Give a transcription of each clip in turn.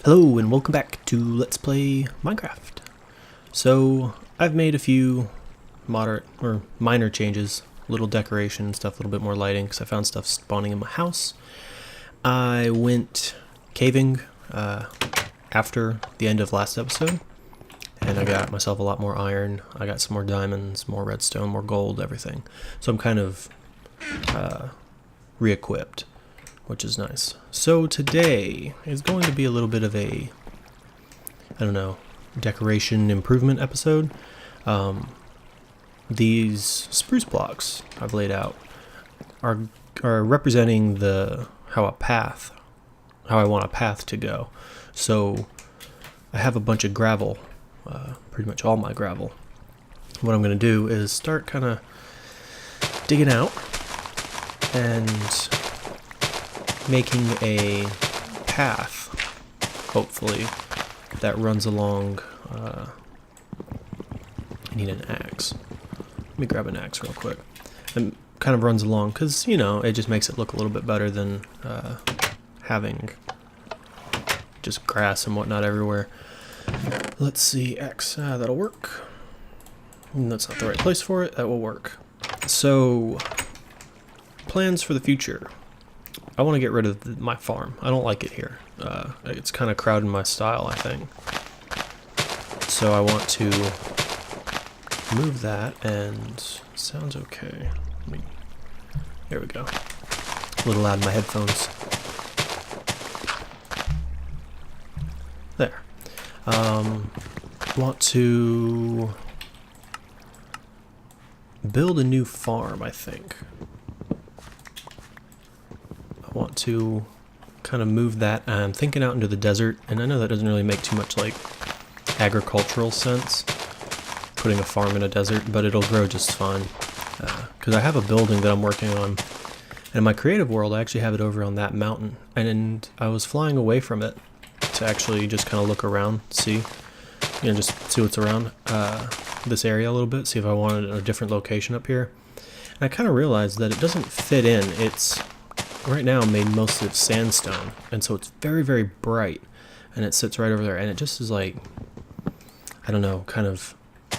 Hello and welcome back to Let's Play Minecraft. So I've made a few moderate or minor changes, little decoration stuff, a little bit more lighting because I found stuff spawning in my house. I went caving after the end of last episode and I got myself a lot more iron. I got some more diamonds, more redstone, more gold, everything. So I'm kind of re-equipped, which is nice. So today is going to be a little bit of a, I don't know, decoration improvement episode. These spruce blocks I've laid out are representing how I want a path to go. So I have a bunch of gravel, pretty much all my gravel. What I'm going to do is start kind of digging out and making a path, hopefully, that runs along. I need an axe. Let me grab an axe real quick. And kind of runs along, because, you know, it just makes it look a little bit better than having just grass and whatnot everywhere. Let's see, X, that'll work. That's not the right place for it, that will work. So, plans for the future. I want to get rid of my farm. I don't like it here. It's kind of crowding my style, I think. So I want to move that, and sounds okay. There we go. A little loud in my headphones. There. Want to build a new farm, I think. I want to kind of move that. I'm thinking out into the desert, and I know that doesn't really make too much like agricultural sense, putting a farm in a desert, but it'll grow just fine. Because I have a building that I'm working on, and in my creative world I actually have it over on that mountain, and I was flying away from it to actually just kind of look around, see, you know, just see what's around this area a little bit, see if I wanted a different location up here. And I kind of realized that it doesn't fit in. It's right now made mostly of sandstone, and so it's very, very bright, and it sits right over there, and it just is like, I don't know, kind of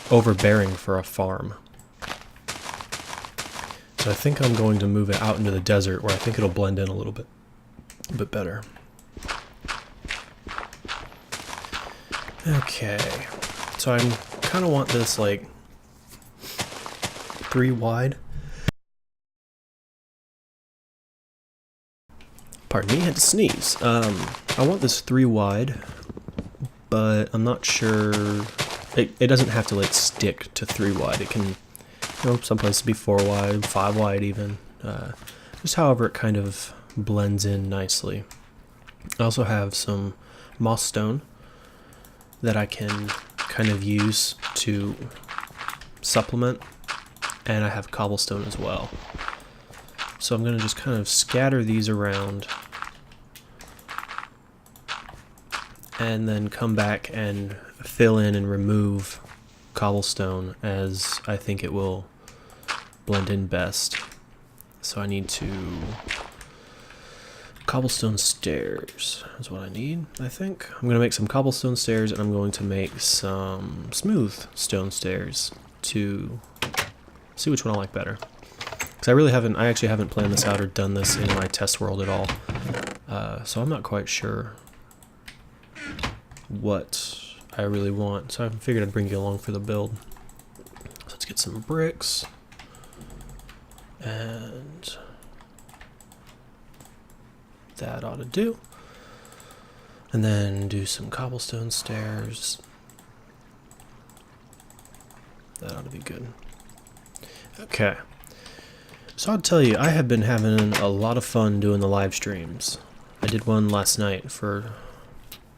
overbearing for a farm. So I think I'm going to move it out into the desert where I think it'll blend in a little bit better. Okay, so I kind of want this like 3 wide. Pardon me, I had to sneeze. I want this 3 wide, but I'm not sure. It doesn't have to like stick to 3 wide. It can, you know, some places be 4 wide, 5 wide even. Just however it kind of blends in nicely. I also have some moss stone that I can kind of use to supplement, and I have cobblestone as well. So I'm going to just kind of scatter these around and then come back and fill in and remove cobblestone as I think it will blend in best. So I need to... cobblestone stairs is what I need, I think. I'm going to make some cobblestone stairs, and I'm going to make some smooth stone stairs to see which one I like better. Because I actually haven't planned this out or done this in my test world at all. So I'm not quite sure what I really want. So I figured I'd bring you along for the build. So let's get some bricks. And that ought to do. And then do some cobblestone stairs. That ought to be good. Okay. So I'll tell you, I have been having a lot of fun doing the live streams. I did one last night for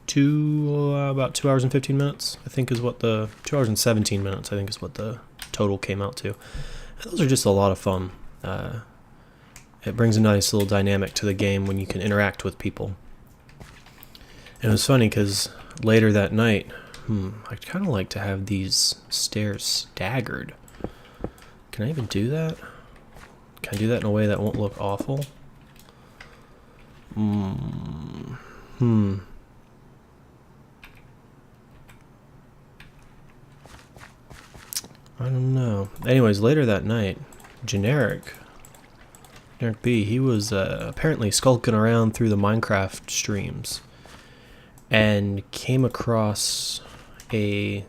about 2 hours and 15 minutes, I think is what 2 hours and 17 minutes, I think is what the total came out to. And those are just a lot of fun. It brings a nice little dynamic to the game when you can interact with people. And it was funny because later that night, I'd kind of like to have these stairs staggered. Can I even do that? Can I do that in a way that won't look awful? I don't know. Anyways, later that night, Generic B, he was apparently skulking around through the Minecraft streams and came across a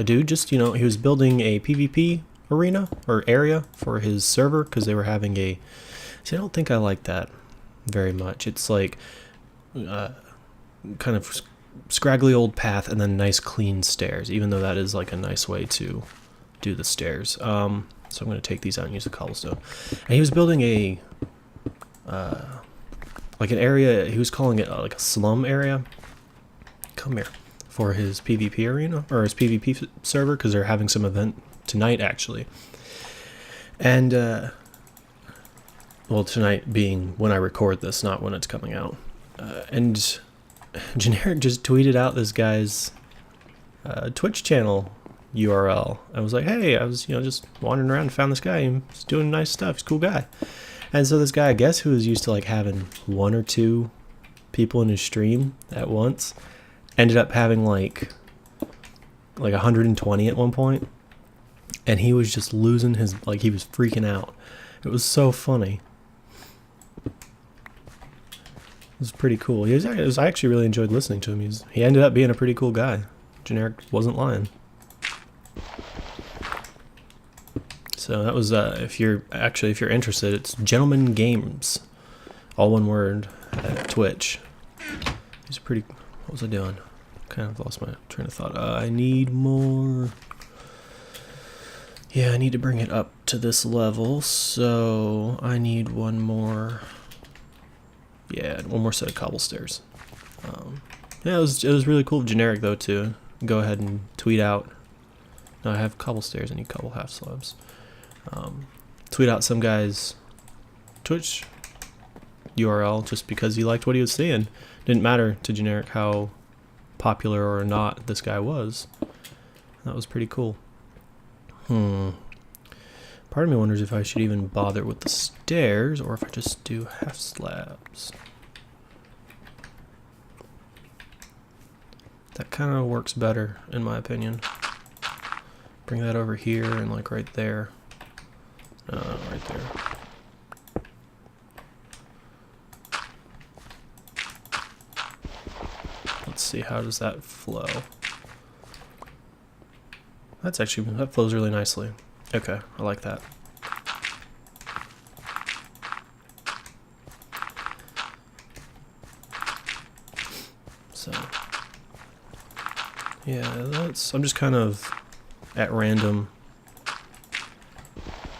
dude, just, you know, he was building a PvP arena or area for his server because they were having a... See, I don't think I like that very much. It's like kind of scraggly old path and then nice clean stairs, even though that is like a nice way to do the stairs. So I'm going to take these out and use the cobblestone. And he was building a like an area, he was calling it like a slum area. Come here. For his PvP arena, or his PvP server, because they're having some event tonight, actually. And, well, tonight being when I record this, not when it's coming out. And Generic just tweeted out this guy's Twitch channel URL. I was like, hey, I was, you know, just wandering around and found this guy. He's doing nice stuff. He's a cool guy. And so this guy, I guess, who was used to, like, having 1 or 2 people in his stream at once, ended up having like 120 at one point, and he was just losing his, like, he was freaking out. It was so funny. It was pretty cool. I actually really enjoyed listening to him. He ended up being a pretty cool guy. Generic wasn't lying. So that was if you're interested, it's Gentleman Games, all one word, at Twitch. He's pretty. What was I doing? Kind of lost my train of thought. I need more. Yeah, I need to bring it up to this level, so I need one more. Yeah, one more set of cobble stairs. Yeah, it was really cool. Generic though to go ahead and tweet out. No, I have cobble stairs. I need cobble half slabs. Tweet out some guy's Twitch URL just because he liked what he was seeing. Didn't matter to Generic how popular or not this guy was. That was pretty cool. Part of me wonders if I should even bother with the stairs or if I just do half slabs. That kind of works better in my opinion. Bring that over here and like right there. Right there. Let's see, how does that flow? That flows really nicely. Okay, I like that. So, yeah, I'm just kind of at random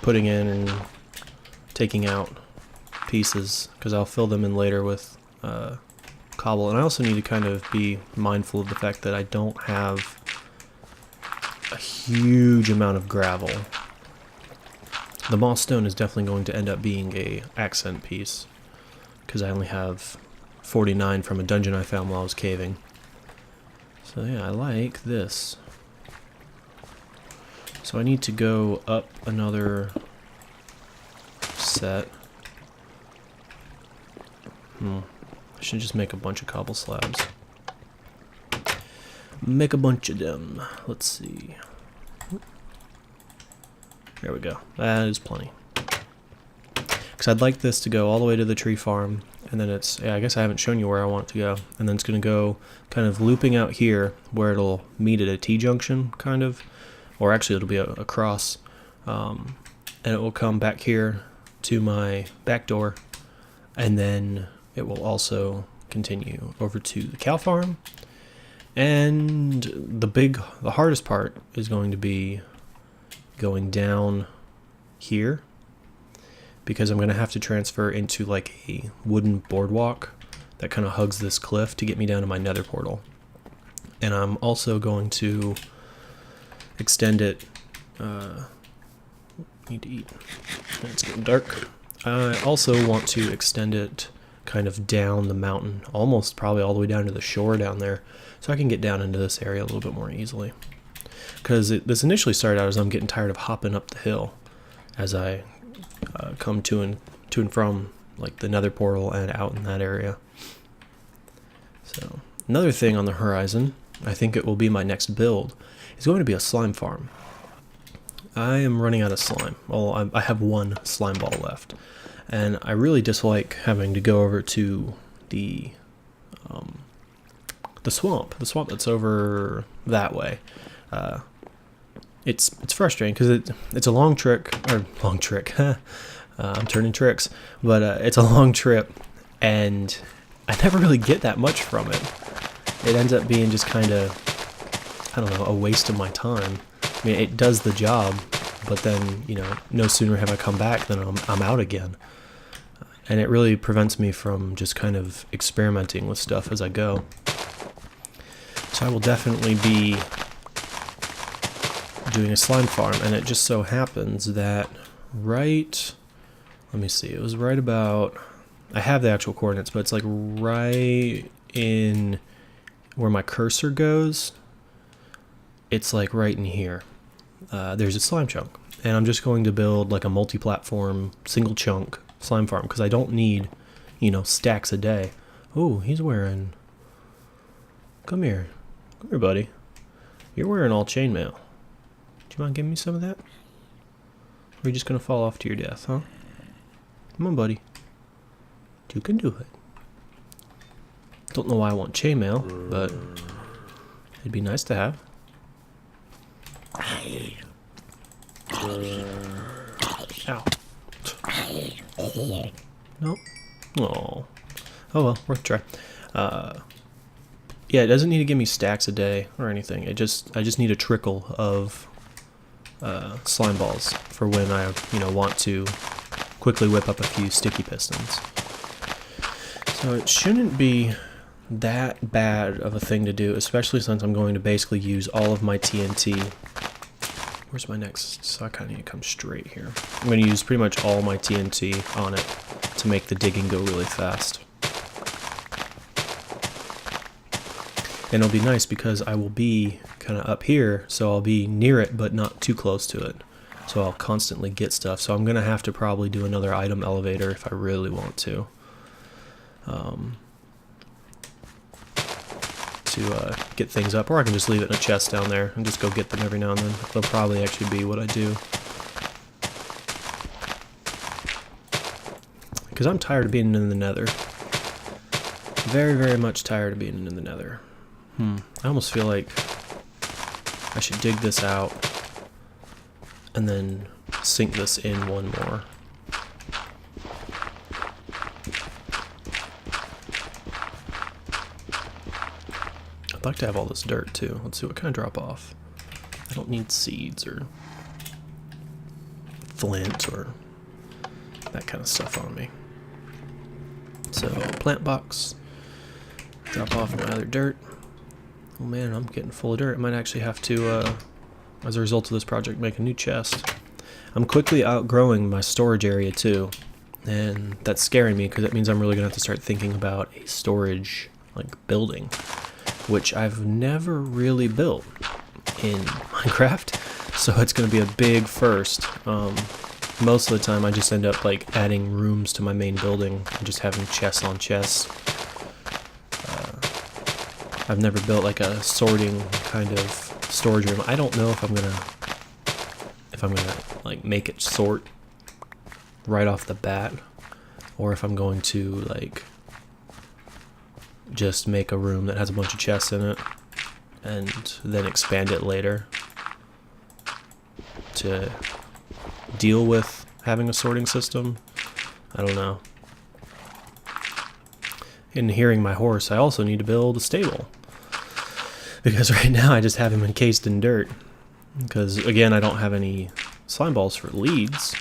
putting in and taking out pieces because I'll fill them in later with cobble. And I also need to kind of be mindful of the fact that I don't have a huge amount of gravel. The moss stone is definitely going to end up being a accent piece because I only have 49 from a dungeon I found while I was caving. So yeah, I like this. So I need to go up another set. I should just make a bunch of cobble slabs. Make a bunch of them. Let's see. There we go. That is plenty. Because I'd like this to go all the way to the tree farm. And then it's, yeah, I guess I haven't shown you where I want it to go. And then it's going to go kind of looping out here where it'll meet at a T-junction, kind of. Or actually it'll be a cross. And it will come back here to my back door. And then it will also continue over to the cow farm. And the hardest part is going to be going down here, because I'm going to have to transfer into like a wooden boardwalk that kind of hugs this cliff to get me down to my nether portal. And I'm also going to extend it, need to eat, it's getting dark. I also want to extend it kind of down the mountain, almost probably all the way down to the shore down there, so I can get down into this area a little bit more easily. Because this initially started out as I'm getting tired of hopping up the hill as I come to and from like the nether portal and out in that area. So another thing on the horizon, I think it will be my next build, is going to be a slime farm. I am running out of slime. Well, I have one slime ball left. And I really dislike having to go over to the swamp that's over that way. It's frustrating because it's a long trek. I'm turning tricks, but it's a long trip, and I never really get that much from it. It ends up being just kind of, I don't know, a waste of my time. I mean, it does the job, but then, you know, no sooner have I come back than I'm out again. And it really prevents me from just kind of experimenting with stuff as I go. So I will definitely be doing a slime farm, and it just so happens that let me see, it was right about, I have the actual coordinates, but it's like right in where my cursor goes. It's like right in here. There's a slime chunk, and I'm just going to build like a multi-platform single chunk slime farm because I don't need, you know, stacks a day. Oh, he's wearing, come here, buddy. You're wearing all chainmail. Do you mind giving me some of that? Or are you just gonna fall off to your death, huh? Come on, buddy. You can do it. Don't know why I want chainmail, but it'd be nice to have. Ow. Nope. Oh. Oh well, worth a try. Yeah, it doesn't need to give me stacks a day or anything. I just need a trickle of slime balls for when I, you know, want to quickly whip up a few sticky pistons. So it shouldn't be that bad of a thing to do, especially since I'm going to basically use all of my TNT. Where's my next? So I kind of need to come straight here. I'm going to use pretty much all my TNT on it to make the digging go really fast. And it'll be nice because I will be kind of up here, so I'll be near it but not too close to it. So I'll constantly get stuff. So I'm going to have to probably do another item elevator if I really want to. Get things up, or I can just leave it in a chest down there and just go get them every now and then. They'll probably actually be what I do. Because I'm tired of being in the nether. Very, very much tired of being in the nether. I almost feel like I should dig this out and then sink this in one more. I'd like to have all this dirt too. Let's see what kind of drop off. I don't need seeds or flint or that kind of stuff on me. So plant box, drop off my other dirt. Oh man, I'm getting full of dirt. I might actually have to, as a result of this project, make a new chest. I'm quickly outgrowing my storage area too, and that's scaring me because that means I'm really gonna have to start thinking about a storage building, which I've never really built in Minecraft, so it's gonna be a big first. Most of the time I just end up adding rooms to my main building and just having chests on chests. I've never built a sorting kind of storage room. I don't know if I'm gonna make it sort right off the bat, or if I'm going to just make a room that has a bunch of chests in it and then expand it later to deal with having a sorting system. I don't know. In hearing my horse, I also need to build a stable, because right now I just have him encased in dirt, because again I don't have any slime balls for leads,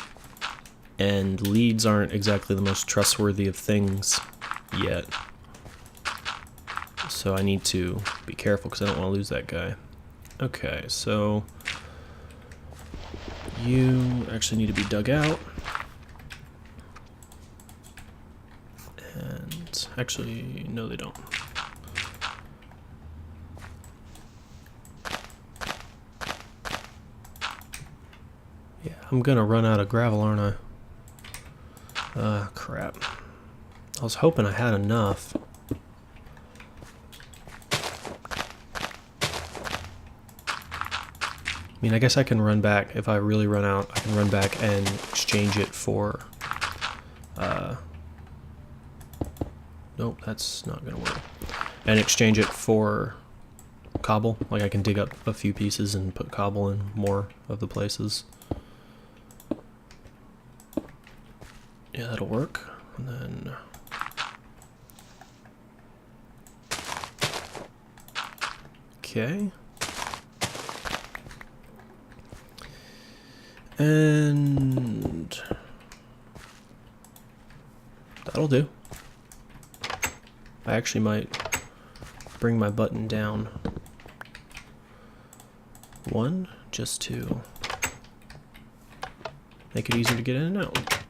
and leads aren't exactly the most trustworthy of things yet, so I need to be careful because I don't want to lose that guy. Okay, so you actually need to be dug out. And actually, no they don't. Yeah, I'm gonna run out of gravel, aren't I? Crap. I was hoping I had enough. mean, I guess I can run back, if I really run out, I can run back and exchange it for, nope, that's not gonna work. And exchange it for cobble. Like I can dig up a few pieces and put cobble in more of the places. Yeah, that'll work. And then okay. And that'll do. I actually might bring my button down one just to make it easier to get in and out.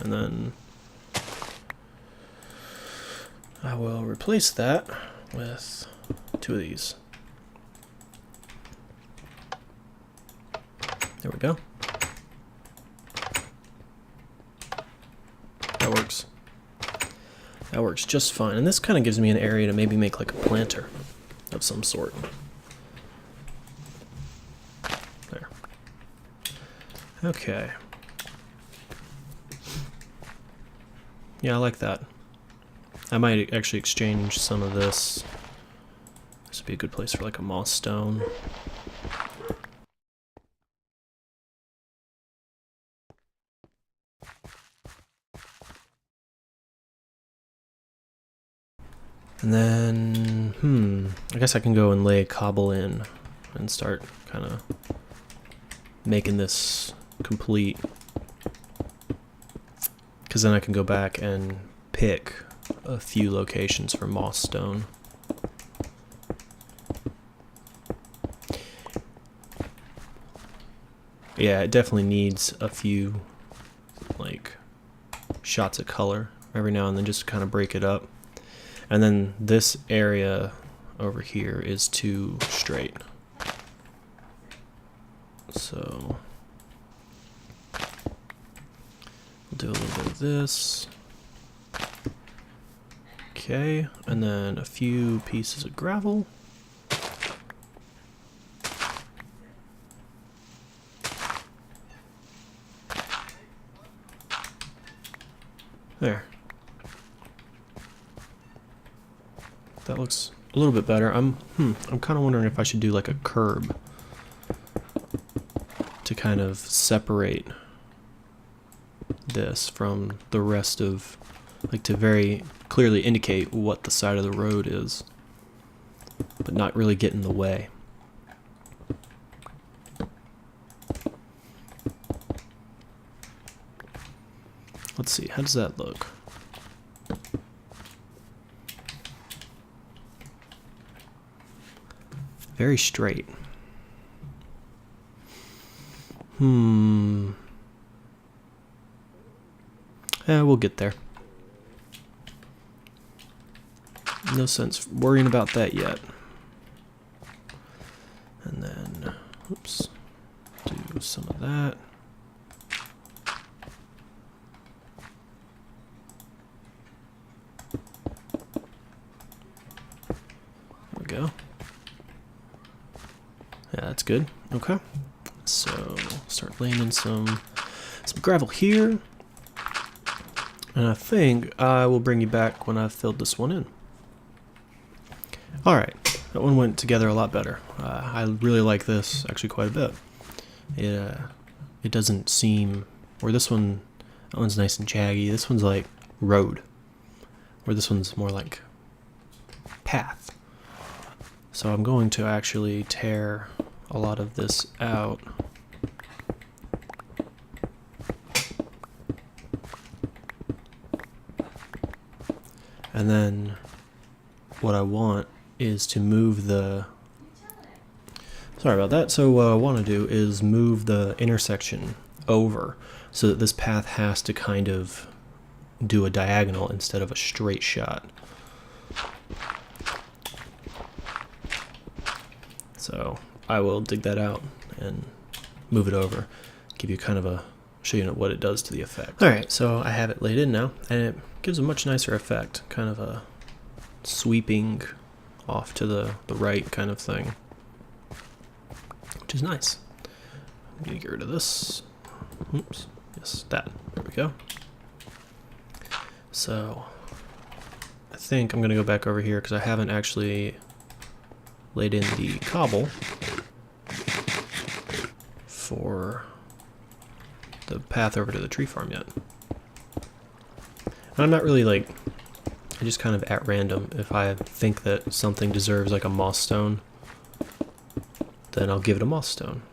And then I will replace that with two of these. There we go. That works. That works just fine. And this kind of gives me an area to maybe make like a planter of some sort. There. Okay. Yeah, I like that. I might actually exchange some of this. This would be a good place for like a moss stone. And then, I guess I can go and lay cobble in and start kind of making this complete. Because then I can go back and pick a few locations for moss stone. Yeah, it definitely needs a few, like, shots of color every now and then just to kind of break it up. And then this area over here is too straight. So we'll do a little bit of this. Okay, and then a few pieces of gravel. There. That looks a little bit better. I'm kind of wondering if I should do like a curb to kind of separate this from the rest of, like, to very clearly indicate what the side of the road is, but not really get in the way. Let's see, how does that look? Very straight. Yeah, we'll get there. No sense worrying about that yet. And then, oops, do some of that. There we go. Yeah, that's good. Okay. So start laying in some gravel here. And I think I will bring you back when I've filled this one in. Alright, that one went together a lot better. I really like this actually quite a bit. It doesn't seem, where this one, that one's nice and jaggy. This one's like road, where this one's more like path. So I'm going to actually tear a lot of this out. And then what I want is to move the, sorry about that. So what I want to do is move the intersection over so that this path has to kind of do a diagonal instead of a straight shot. So I will dig that out and move it over, give you kind of a, show you what it does to the effect. Alright, so I have it laid in now, and it gives a much nicer effect, kind of a sweeping off to the right kind of thing, which which is nice. I'm gonna get rid of this. Oops. Yes, that. There we go. So I think I'm gonna go back over here because I haven't actually laid in the cobble for the path over to the tree farm yet. And I'm not really like, I just kind of at random. If I think that something deserves like a moss stone, then I'll give it a moss stone.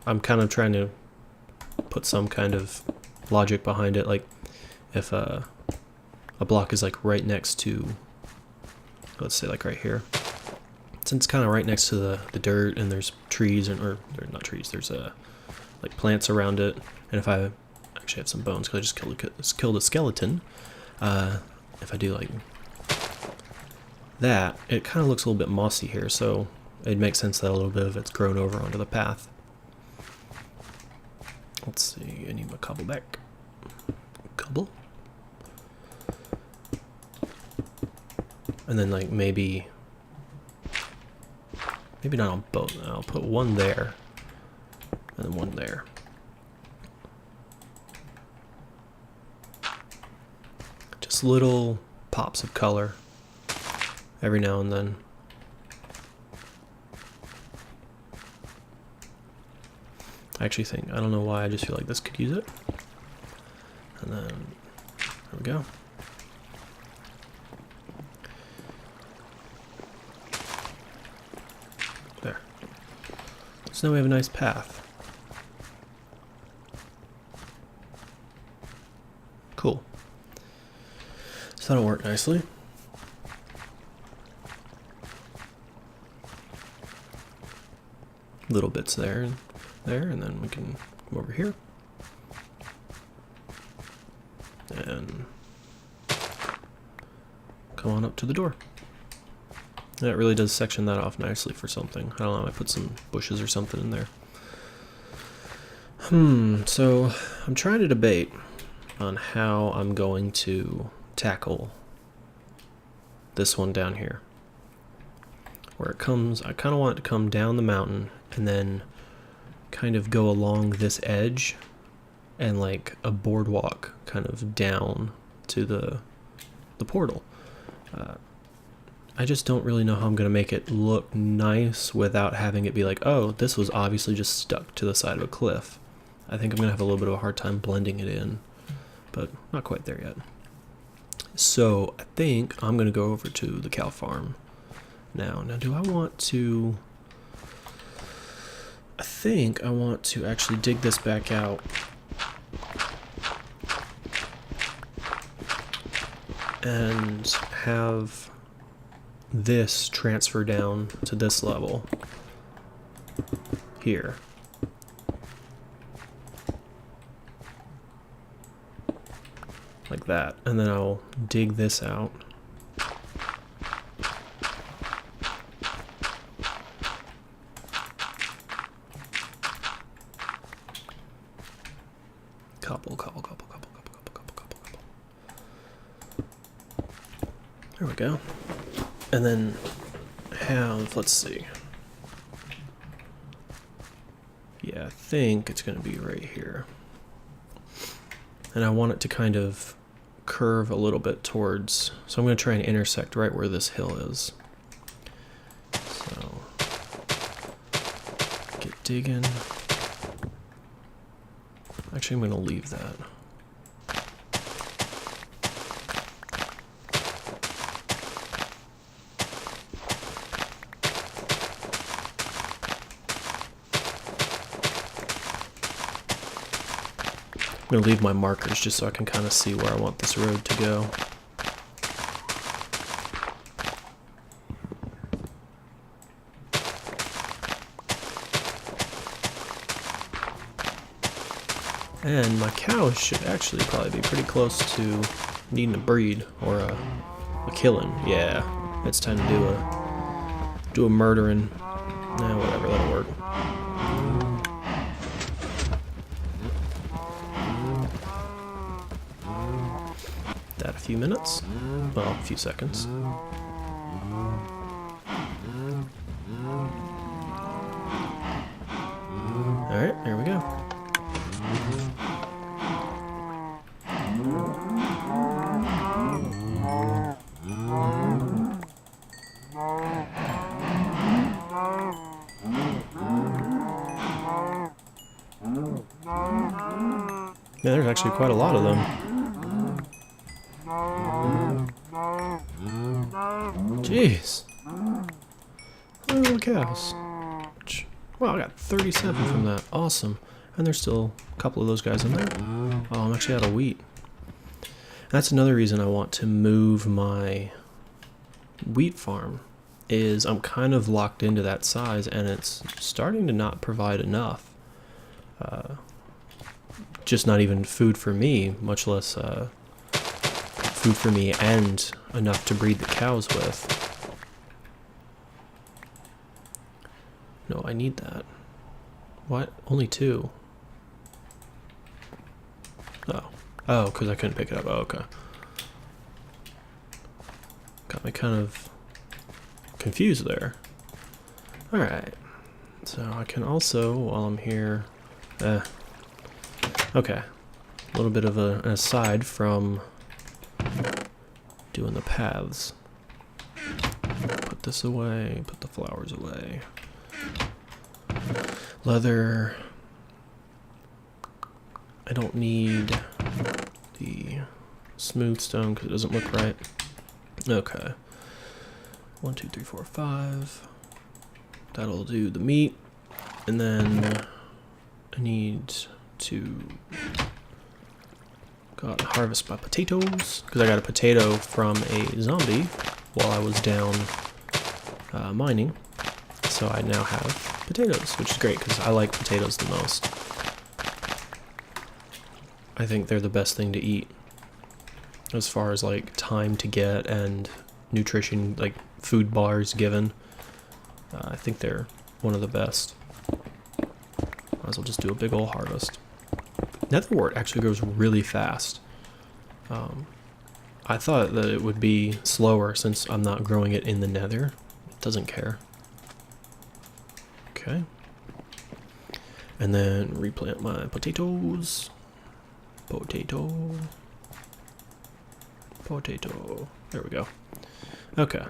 I'm kind of trying to put some kind of logic behind it. Like if a block is like right next to, let's say like right here, since it's kind of right next to the dirt and there's trees, or not trees, there's like plants around it. And if I actually have some bones because I just killed a skeleton, if I do like that, it kind of looks a little bit mossy here, so it makes sense that a little bit of it's grown over onto the path. Let's see, I need my cobble back. Cobble? And then like maybe not on both. I'll put one there and then one there. Just little pops of color every now and then. I actually think, I don't know why, I just feel like this could use it. And then, there we go. There. So now we have a nice path. Cool. So that'll work nicely. Little bits there and there, and then we can come over here. And come on up to the door. That really does section that off nicely for something. I don't know, I might put some bushes or something in there. So I'm trying to debate on how I'm going to tackle this one down here. Where it comes, I kind of want it to come down the mountain and then kind of go along this edge and like a boardwalk kind of down to the portal. I just don't really know how I'm going to make it look nice without having it be like, oh, this was obviously just stuck to the side of a cliff. I think I'm going to have a little bit of a hard time blending it in, but not quite there yet. So I think I'm going to go over to the cow farm now. Now, do I want to... I think I want to actually dig this back out and have this transfer down to this level here. Like that. And then I'll dig this out. Couple. There we go. And then have, let's see. Yeah, I think it's going to be right here. And I want it to kind of curve a little bit towards, so I'm going to try and intersect right where this hill is. So, get digging. Actually, I'm going to leave that. I'm going to leave my markers just so I can kind of see where I want this road to go. And my cows should actually probably be pretty close to needing a breed or a killing. Yeah, it's time to do a murdering. Nah, whatever, that'll work. That a few minutes? Well, a few seconds. There we go. Yeah, there's actually quite a lot of them. Jeez. Little cows. Wow, I got 37 from that. Awesome. And there's still a couple of those guys in there. Oh, I'm actually out of wheat. That's another reason I want to move my wheat farm, is I'm kind of locked into that size and it's starting to not provide enough. Just not even food for me, much less food for me and enough to breed the cows with. No, I need that. What? Only 2? Oh. Oh, because I couldn't pick it up. Oh, okay. Got me kind of confused there. Alright. So I can also, while I'm here... Okay. A little bit of an aside from doing the paths. Put this away, put the flowers away. Leather. I don't need the smooth stone because it doesn't look right. Okay. 1, 2, 3, 4, 5. That'll do the meat. And then I need to harvest my potatoes because I got a potato from a zombie while I was down mining. So I now have potatoes, which is great because I like potatoes the most. I think they're the best thing to eat as far as like time to get and nutrition, like food bars given. I think they're one of the best. Might as well just do a big old harvest. Netherwort actually grows really fast. I thought that it would be slower since I'm not growing it in the nether. It doesn't care. Okay. And then replant my potatoes. Potato. Potato. There we go. Okay.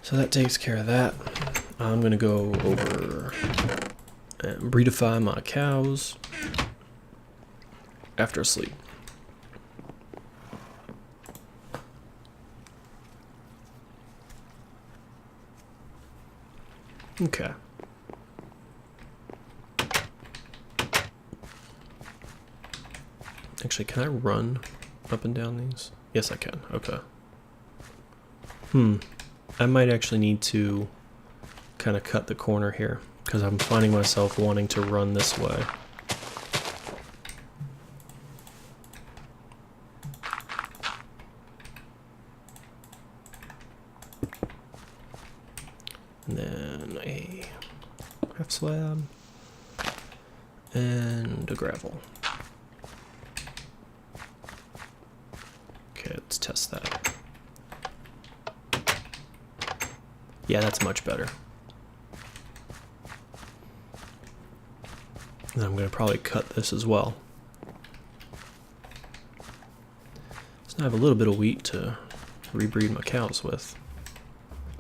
So that takes care of that. I'm going to go over and breedify my cows after sleep. Okay. Actually, can I run up and down these? Yes, I can. Okay. I might actually need to kind of cut the corner here because I'm finding myself wanting to run this way. And then a half slab and a gravel. Okay, let's test that. Yeah, that's much better. And I'm going to probably cut this as well. So now I have a little bit of wheat to rebreed my cows with.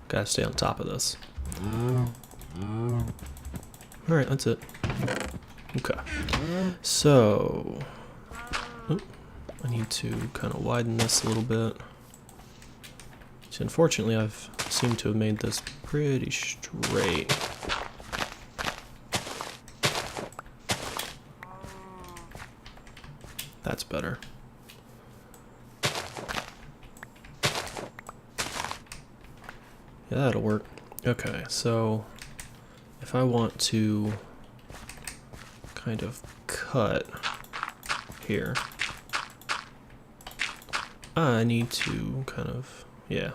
Gotta stay on top of this. Alright, that's it. Okay. So... oh, I need to kind of widen this a little bit. So unfortunately, I've seemed to have made this pretty straight. That's better. Yeah, that'll work. Okay, so if I want to kind of cut here, I need to kind of, yeah.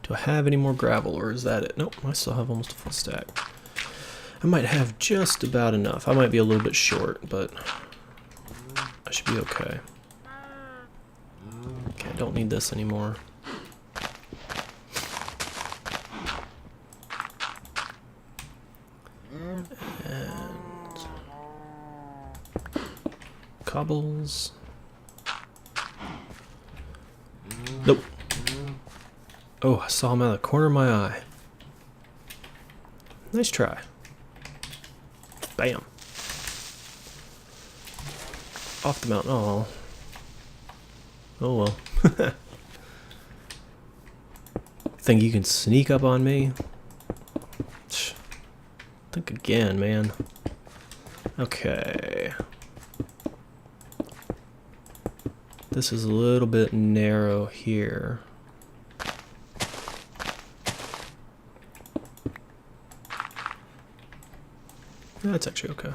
Do I have any more gravel, or is that it? Nope, I still have almost a full stack. I might have just about enough. I might be a little bit short, but I should be okay. Okay, I don't need this anymore. And cobbles. Nope. Oh, I saw him out of the corner of my eye. Nice try. Bam. Off the mountain. Oh. Oh well. Think you can sneak up on me? Think again, man. Okay. This is a little bit narrow here. That's actually okay.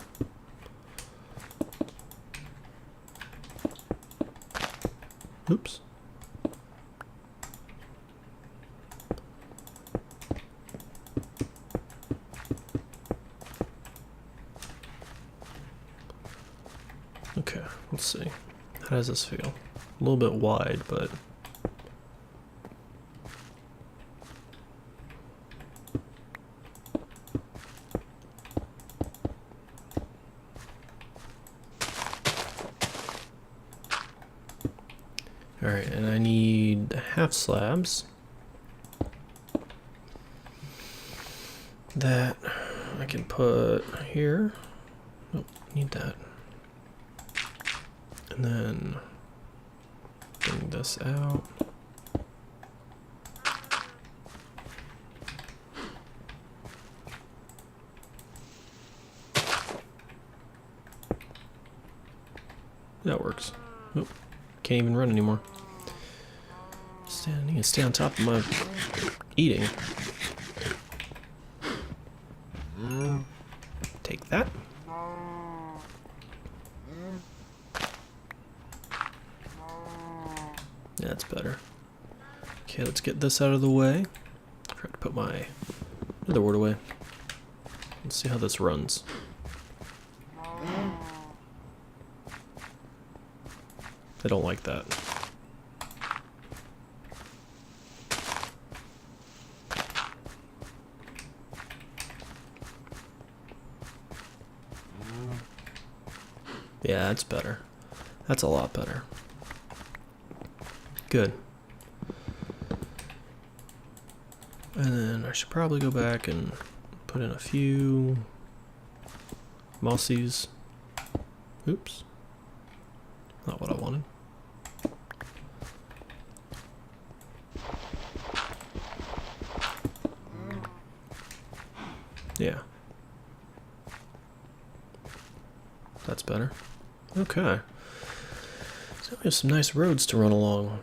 Oops. Okay, let's see. How does this feel? A little bit wide, but alright, and I need half slabs that I can put here. Oh, need that. And then bring this out. That works. Oh, can't even run anymore. I need to stay on top of my eating. Take that. Yeah, that's better. Okay, let's get this out of the way. I forgot to put my other word away. Let's see how this runs. I don't like that. Yeah, that's better. That's a lot better. Good. And then I should probably go back and put in a few mossies. Oops. Not what I wanted. Yeah. That's better. Okay. So we have some nice roads to run along.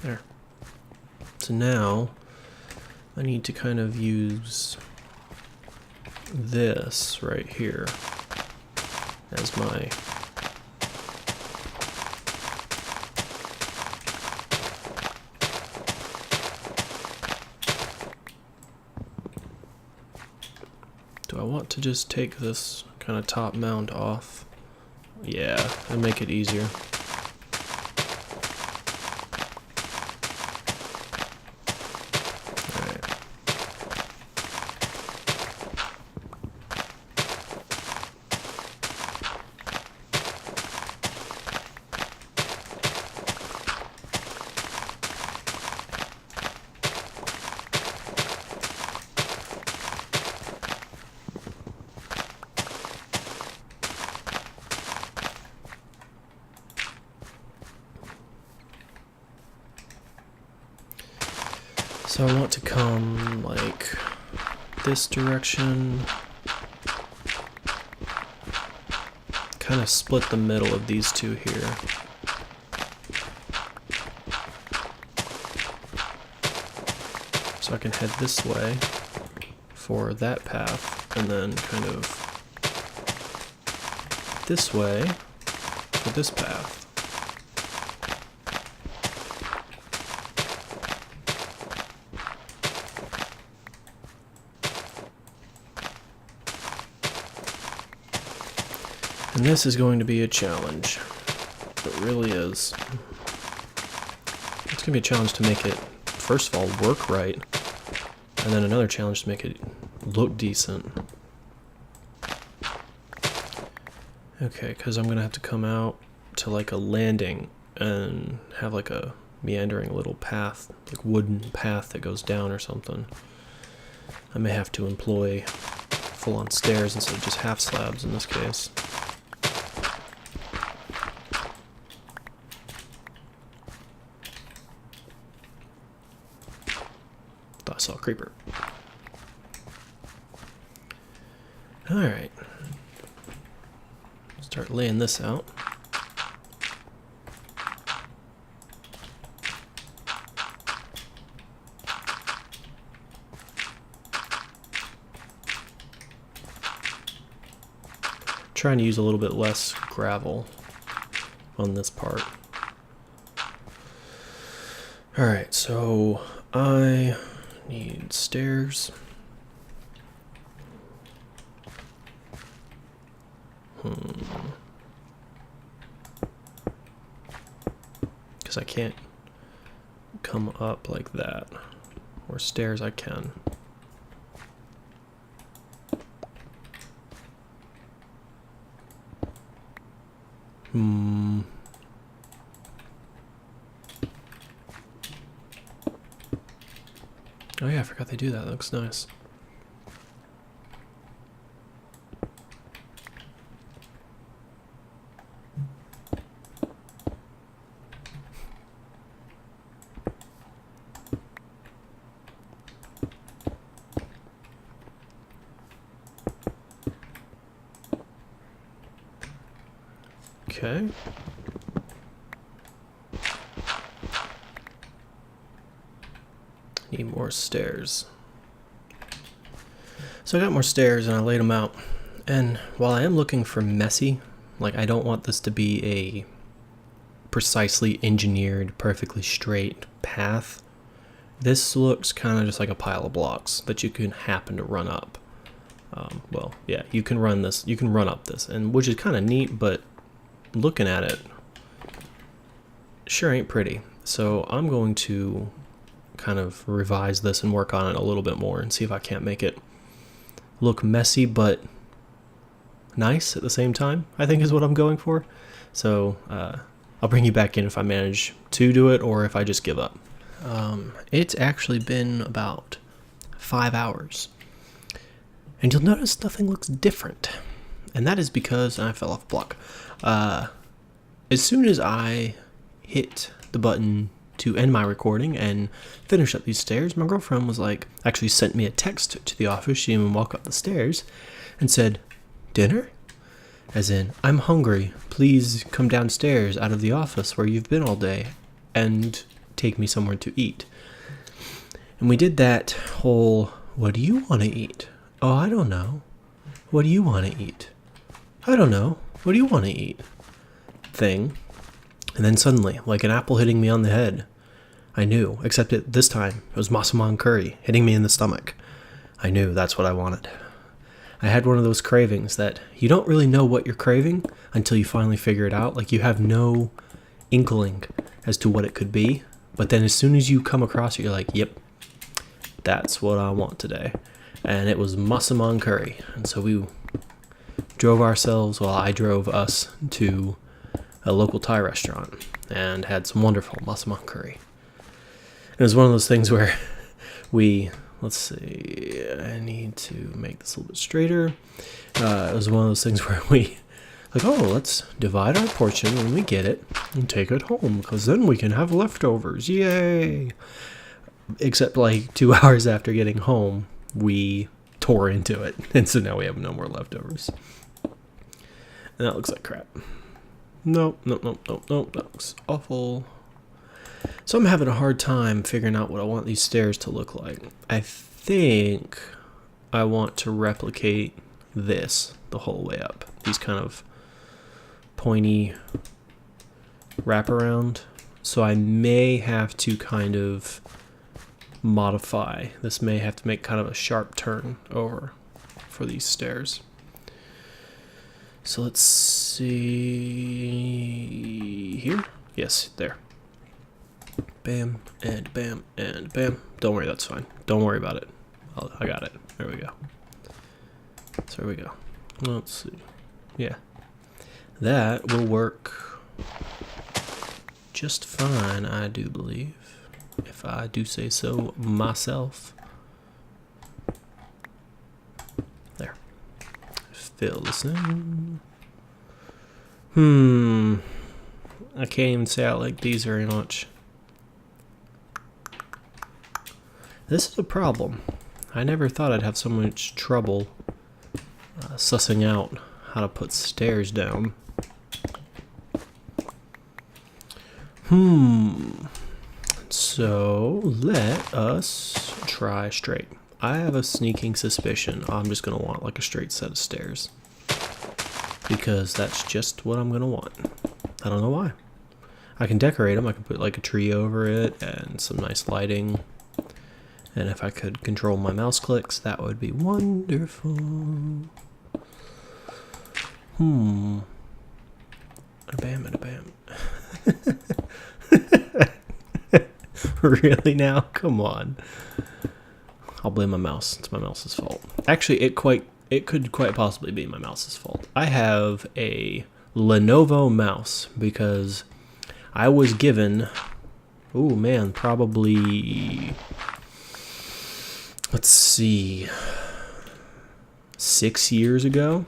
There. So now I need to kind of use this right here as my do I want to just take this kind of top mount off? Yeah, and make it easier. So I want to come like this direction, kind of split the middle of these two here. So I can head this way for that path, and then kind of this way for this path. And this is going to be a challenge. It really is. It's going to be a challenge to make it, first of all, work right. And then another challenge to make it look decent. Okay, because I'm going to have to come out to like a landing and have like a meandering little path, like wooden path that goes down or something. I may have to employ full-on stairs instead of just half slabs in this case. Thought I saw a creeper. Alright. Start laying this out. Trying to use a little bit less gravel on this part. Alright, so I need stairs. Because I can't come up like that. Or stairs I can. Oh yeah, I forgot they do that. That looks nice. Okay. Need more stairs. So I got more stairs and I laid them out. And while I am looking for messy, like I don't want this to be a precisely engineered, perfectly straight path, this looks kind of just like a pile of blocks that you can happen to run up. Well, yeah, you can run this, you can run up this, and which is kind of neat, but looking at it, sure ain't pretty. So I'm going to kind of revise this and work on it a little bit more and see if I can't make it look messy but nice at the same time, I think is what I'm going for. So I'll bring you back in if I manage to do it or if I just give up. It's actually been about 5 hours. And you'll notice nothing looks different. And that is because I fell off a block. As soon as I hit the button to end my recording and finish up these stairs, my girlfriend was like, actually sent me a text to the office. She didn't even walk up the stairs and said, "Dinner?" As in, "I'm hungry. Please come downstairs out of the office where you've been all day and take me somewhere to eat." And we did that whole, "What do you want to eat?" "Oh, I don't know." "What do you want to eat?" "I don't know. What do you want to eat?" thing. And then suddenly, like an apple hitting me on the head, I knew, except this time, it was massaman curry hitting me in the stomach. I knew that's what I wanted. I had one of those cravings that you don't really know what you're craving until you finally figure it out. Like you have no inkling as to what it could be. But then as soon as you come across it, you're like, yep, that's what I want today. And it was massaman curry. And so we drove ourselves, well, I drove us to a local Thai restaurant and had some wonderful massaman curry. It was one of those things where we, let's see, I need to make this a little bit straighter. It was one of those things where we, like, oh, let's divide our portion when we get it and take it home because then we can have leftovers. Yay! Except like 2 hours after getting home, we tore into it. And so now we have no more leftovers. And that looks like crap. Nope, that looks awful. So I'm having a hard time figuring out what I want these stairs to look like. I think I want to replicate this the whole way up. These kind of pointy wraparound, so I may have to kind of modify. This may have to make kind of a sharp turn over for these stairs. So let's see here. Yes, there. Bam, and bam, and bam. Don't worry, that's fine. Don't worry about it. I got it. There we go. So there we go. Let's see. Yeah. That will work just fine, I do believe. If I do say so myself. There. Fill this in. I can't even say I like these very much. This is a problem. I never thought I'd have so much trouble sussing out how to put stairs down. So let us try straight. I have a sneaking suspicion I'm just gonna want like a straight set of stairs, because that's just what I'm gonna want. I don't know why. I can decorate them. I can put like a tree over it and some nice lighting. And if I could control my mouse clicks, that would be wonderful. Bam, and a bam. Really now? Come on. I'll blame my mouse. It's my mouse's fault. Actually, it could quite possibly be my mouse's fault. I have a Lenovo mouse because I was given, oh man, probably, let's see, 6 years ago,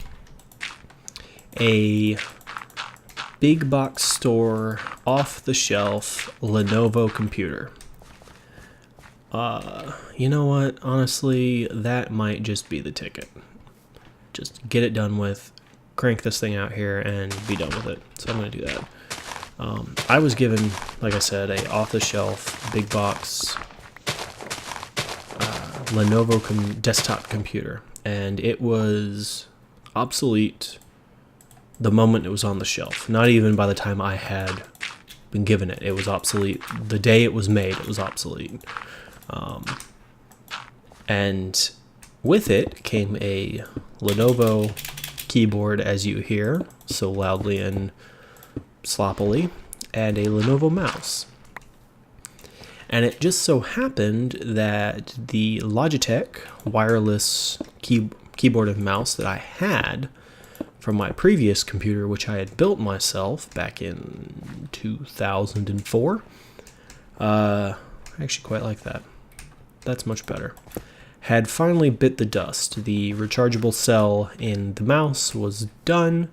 a big box store off the shelf Lenovo computer. You know what? Honestly, that might just be the ticket. Just get it done with, crank this thing out here, and be done with it. So I'm going to do that. I was given, like I said, a off-the-shelf big box Lenovo desktop computer, and it was obsolete the moment it was on the shelf. Not even by the time I had been given it. It was obsolete. The day it was made, it was obsolete. And with it came a Lenovo keyboard, as you hear so loudly and sloppily, and a Lenovo mouse. And it just so happened that the Logitech wireless keyboard and mouse that I had from my previous computer, which I had built myself back in 2004, I actually quite like that. That's much better. Had finally bit the dust. The rechargeable cell in the mouse was done,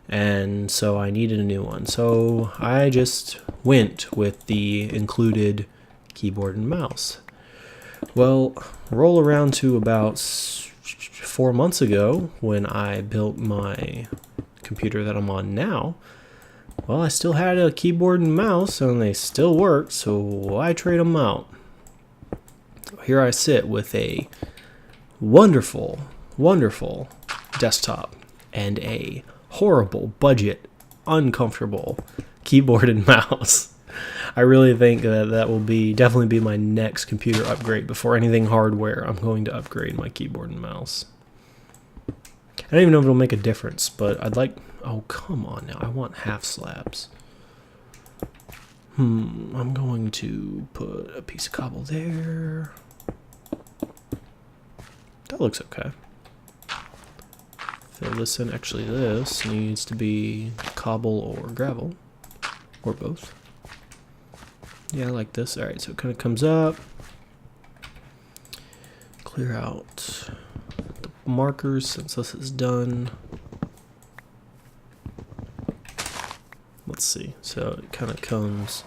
and so I needed a new one. So I just went with the included keyboard and mouse. Well, roll around to about 4 months ago when I built my computer that I'm on now. Well, I still had a keyboard and mouse, and they still worked, so why trade them out? Here I sit with a wonderful, wonderful desktop and a horrible, budget, uncomfortable keyboard and mouse. I really think that will definitely be my next computer upgrade. Before anything hardware, I'm going to upgrade my keyboard and mouse. I don't even know if it'll make a difference, but I'd like... Oh, come on now. I want half slabs. I'm going to put a piece of cobble there. That looks okay. Fill this in. Actually, this needs to be cobble or gravel, or both. Yeah, I like this. Alright, so it kind of comes up. Clear out the markers since this is done. Let's see. So it kind of comes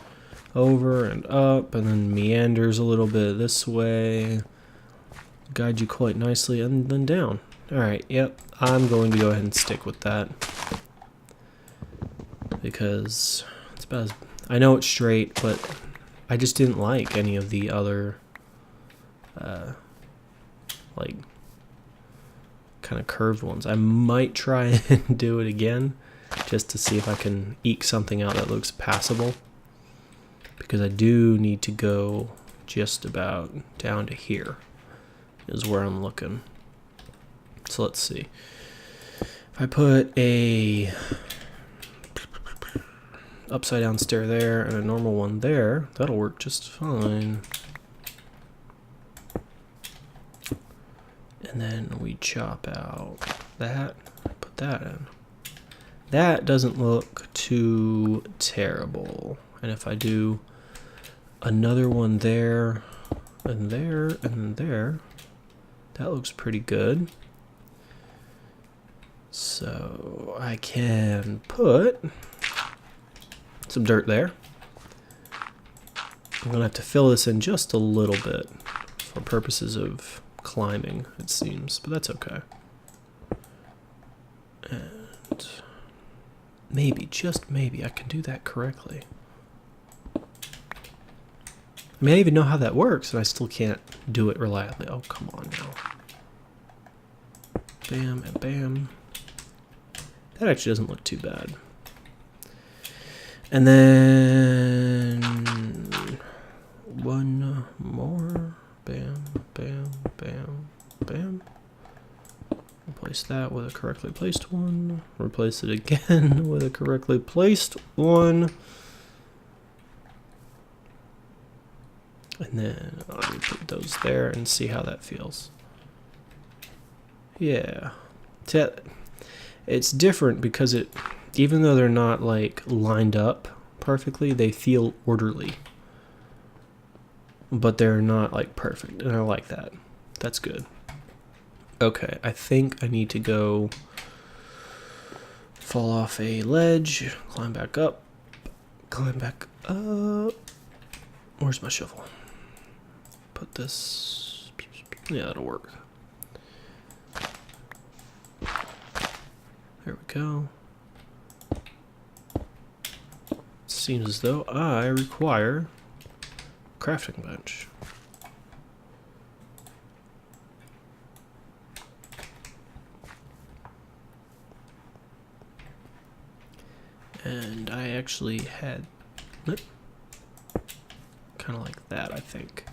over and up and then meanders a little bit this way. Guide you quite nicely, and then down. Alright, yep. I'm going to go ahead and stick with that, because it's about as... I know it's straight, but I just didn't like any of the other like kind of curved ones. I might try and do it again just to see if I can eke something out that looks passable. Because I do need to go just about down to here is where I'm looking. So let's see. If I put a upside down stair there and a normal one there, that'll work just fine. And then we chop out that, put that in. That doesn't look too terrible. And if I do another one there, and there, and there, that looks pretty good. So I can put some dirt there. I'm gonna have to fill this in just a little bit for purposes of climbing, it seems, but that's okay. And maybe, just maybe, I can do that correctly. I mean, I even know how that works, and I still can't do it reliably. Oh, come on now. Bam and bam. That actually doesn't look too bad. And then one more. Bam, bam, bam, bam. Replace that with a correctly placed one. Replace it again with a correctly placed one. And then I'll put those there and see how that feels. Yeah. It's different because even though they're not like lined up perfectly, they feel orderly. But they're not like perfect, and I like that. That's good. Okay, I think I need to go fall off a ledge, climb back up, climb back up. Where's my shovel? Put this, yeah, that'll work. There we go. Seems as though I require a crafting bench. And I actually had kind of like that, I think.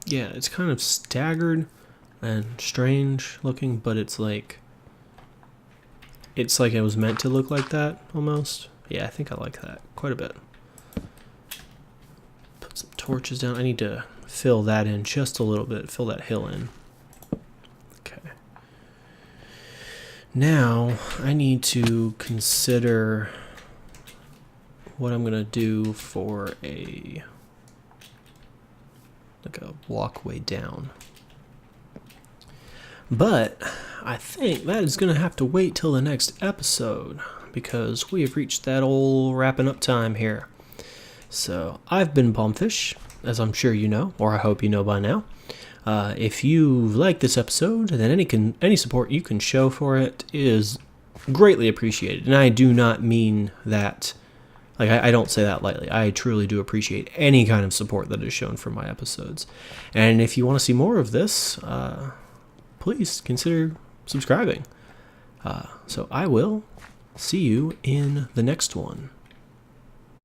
Yeah, it's kind of staggered and strange looking, but it's like it was meant to look like that almost. Yeah, I think I like that quite a bit. Put some torches down. I need to fill that in just a little bit, fill that hill in. Okay. Now I need to consider what I'm gonna do for a walkway down. But I think that is going to have to wait till the next episode because we have reached that old wrapping up time here. So I've been BombFish, as I'm sure you know, or I hope you know by now. If you like this episode, then any support you can show for it is greatly appreciated. And I do not mean that, like I don't say that lightly. I truly do appreciate any kind of support that is shown for my episodes. And if you want to see more of this, please consider subscribing. So I will see you in the next one.